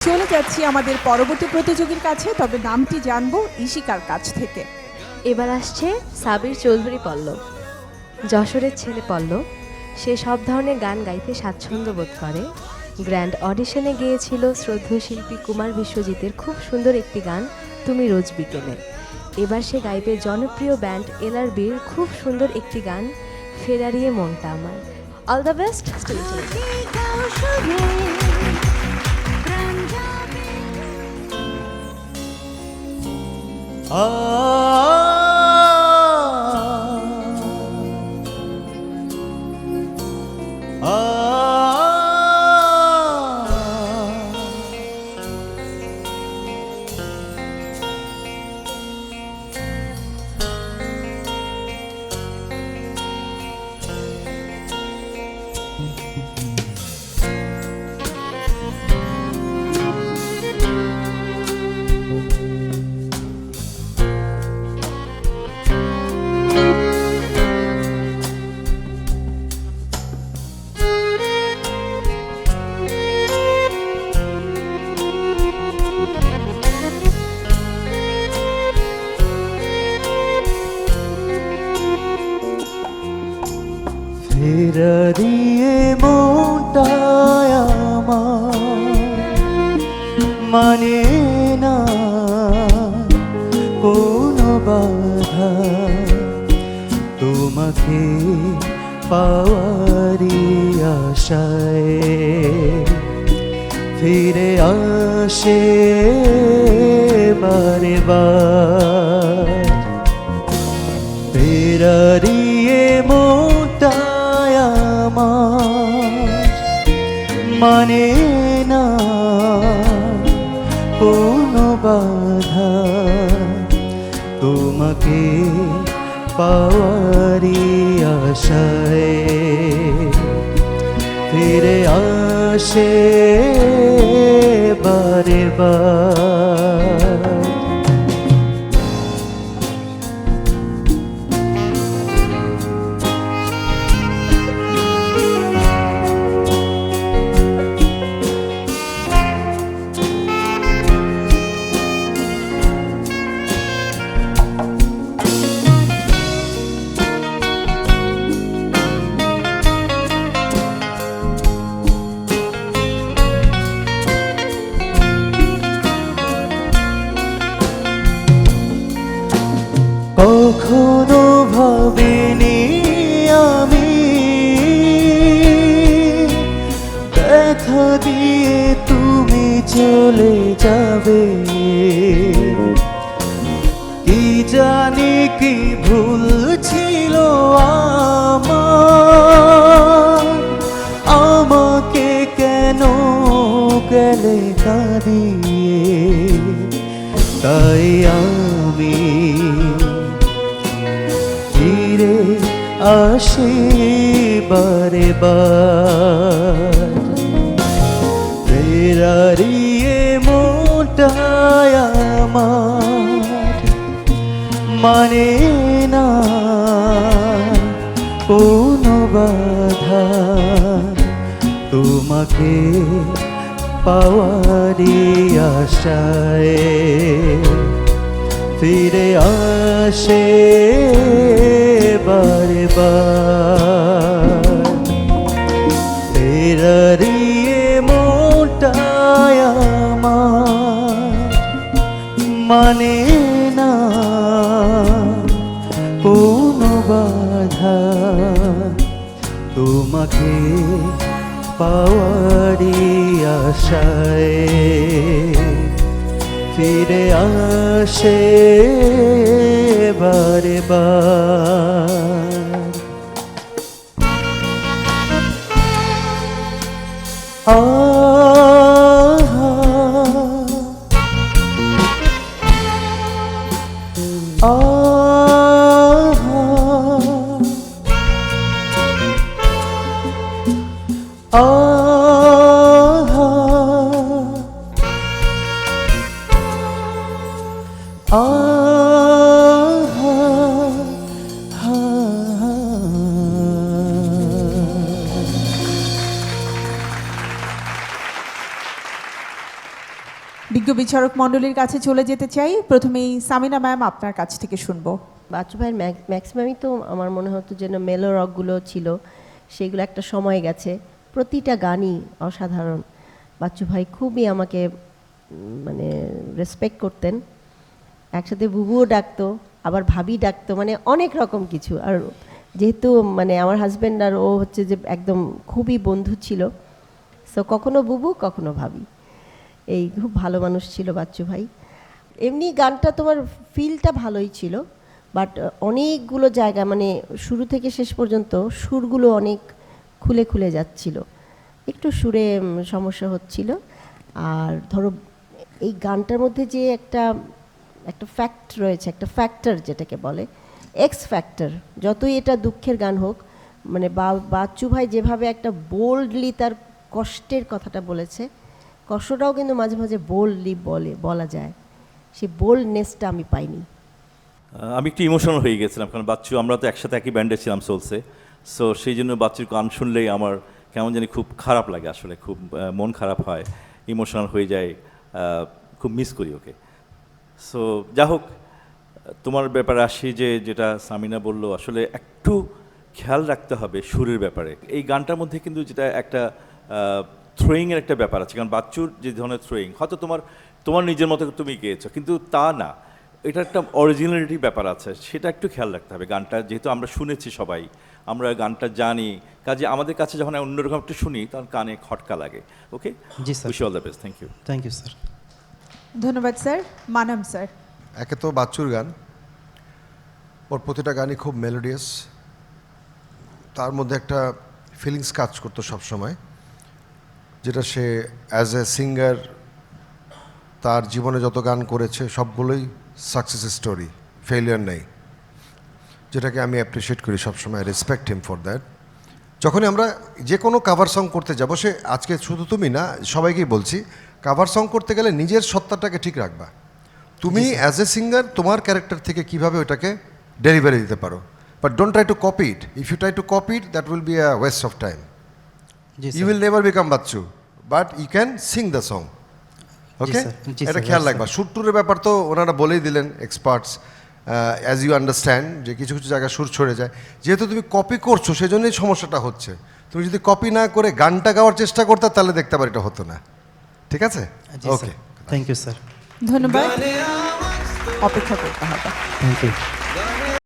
চলে যাচ্ছি আমাদের পরবর্তী প্রতিযোগীর কাছে, তবে নামটি জানবো ইশিকার কাছ থেকে। এবার আসছে সাবির চৌধুরী পল্লব। যশোরের ছেলে পল্লব, সে সব ধরনের গান গাইতে স্বাচ্ছন্দ্য বোধ করে। গ্র্যান্ড অডিশনে গিয়েছিল শ্রদ্ধেয় শিল্পী কুমার বিশ্বজিতের খুব সুন্দর একটি গান তুমি রোজ বিকেলে। এবার সে গাইবে জনপ্রিয় ব্যান্ড এলআরবির খুব সুন্দর একটি গান ফেরারিয়ে মনটা আমার। All the best. ফেরারিয়ে মনটায় আমার মানে না কোনো বাধা, তোমাকে পাওয়ারি আশায় ফিরে আসে বারে বার। ফেরারিয়ে মনটায় আমার মানে না কোনো বাধা, তোমাকে পাওয়ারি আশায় ফিরে আসে বারে বার। কখনো ভাবিনি আমি ব্যথা দিয়ে তুমি চলে যাবে, কি জানি কি ভুল ছিল আমার, আমাকে কেন গেলে কাঁদিয়ে। তাই আমি ফিরে আসি বারে বার। ফেরারিয়ে মনটায় আমার মানে না কোনো বাধা, তোমাকে পাওয়ারি আশায় ফিরে আসে বারে বার। ফেরারিয়ে মনটায় আমার মানে না কোনো বাধা, তোমাকে পাওয়ারি আশায় ফিরে আসে বারে বার। বিজ্ঞ বিচারক মণ্ডলীর কাছে চলে যেতে চাই। প্রথমেই সামিনা ম্যাম, আপনার কাছ থেকে শুনবো। বাচ্চু ভাইয়ের ম্যাক্সিমামই তো আমার মনে হতো যেন মেলো রকগুলো ছিল, সেগুলো একটা সময় গেছে। প্রতিটা গানই অসাধারণ। বাচ্চু ভাই খুবই আমাকে মানে রেসপেক্ট করতেন। একসাথে বুবুও ডাকতো, আবার ভাবি ডাকতো, মানে অনেক রকম কিছু। আর যেহেতু মানে আমার হাজব্যান্ড আর ও হচ্ছে যে একদম খুবই বন্ধু ছিল, সো কখনো বুবু কখনো ভাবি, এই খুব ভালো মানুষ ছিল বাচ্চু ভাই। এমনি গানটা তোমার ফিলটা ভালোই ছিল, বাট অনেকগুলো জায়গা মানে শুরু থেকে শেষ পর্যন্ত সুরগুলো অনেক খুলে খুলে যাচ্ছিল, একটু সুরে সমস্যা হচ্ছিল। আর ধরো এই গানটার মধ্যে যে একটা ফ্যাক্ট রয়েছে, একটা ফ্যাক্টর যেটাকে বলে এক্স ফ্যাক্টর, যতই এটা দুঃখের গান হোক, মানে বাচ্চু ভাই যেভাবে একটা বোল্ডলি তার কষ্টের কথাটা বলেছে, কষ্টটাও কিন্তু মাঝে মাঝে বোল্ডলি বলা যায়, সেই বোল্ডনেসটা আমি পাইনি। আমি একটু ইমোশনাল হয়ে গেছিলাম, কারণ বাচ্চু আমরা তো একসাথে একই ব্যান্ডে ছিলাম সোলসে। সো সেই জন্য বাচ্চুর গান শুনলেই আমার কেমন জানি খুব খারাপ লাগে, আসলে খুব মন খারাপ হয়, ইমোশনাল হয়ে যায়, খুব মিস করি ওকে। সো যা হোক, তোমার ব্যাপারে আসি, যেটা সামিনা বললো, আসলে একটু খেয়াল রাখতে হবে সুরের ব্যাপারে। এই গানটার মধ্যে কিন্তু যেটা একটা থ্রোয়িংয়ের একটা ব্যাপার আছে, কারণ বাচ্চুর যে ধরনের থ্রোয়িং হয়তো তোমার নিজের মতো তুমি গেয়েছো, কিন্তু তা না, এটা একটা অরিজিনালিটি ব্যাপার আছে, সেটা একটু খেয়াল রাখতে হবে। গানটা যেহেতু আমরা শুনেছি সবাই, আমরা গানটা জানি, কাজে আমাদের কাছে যখন অন্যরকম একটু শুনি তখন কানে খটকা লাগে। ওকে, জি sir. Wish all the best. Thank you. Thank you sir. ধন্যবাদ স্যার। মানাম স্যার। একে তো বাচ্চুর গান, ওর প্রতিটা গানই খুব মেলোডিয়াস, তার মধ্যে একটা ফিলিংস কাজ করতো সবসময়, যেটা সে অ্যাজ এ সিঙ্গার তার জীবনে যত গান করেছে সবগুলোই সাকসেস স্টোরি, ফেলিয়ার নেই, যেটাকে আমি অ্যাপ্রিসিয়েট করি সবসময়, রেসপেক্ট হিম ফর দ্যাট। যখনই আমরা যে কোনো কাভার সং করতে যাবো, সে আজকে শুধু তুমি না, সবাইকেই বলছি, কাভার সং করতে গেলে নিজের সত্তাটাকে ঠিক রাখবা। তুমি অ্যাজ এ সিঙ্গার তোমার ক্যারেক্টার থেকে কীভাবে ওটাকে ডেলিভারি দিতে পারো, but don't try to copy it. If you try to copy it, that will be a waste of time. জি you will never become Bachchu, but you can sing the song. Okay, জি এটা sir, খেয়াল right রাখবা। সুর টুরের ব্যাপার তো ওনারা বলেই দিলেন, এক্সপার্টস, অ্যাজ ইউ আন্ডারস্ট্যান্ড, যে কিছু কিছু জায়গায় সুর ছড়ে যায়। যেহেতু তুমি কপি করছো, সেজন্যই সমস্যাটা হচ্ছে। তুমি যদি কপি না করে গানটা গাওয়ার চেষ্টা করতে, তাহলে দেখতে পারি এটা হতো না। ঠিক আছে, জি okay, sir. Thank you sir. ধন্যবাদ। অপেক্ষা করতে হবে। Thank you.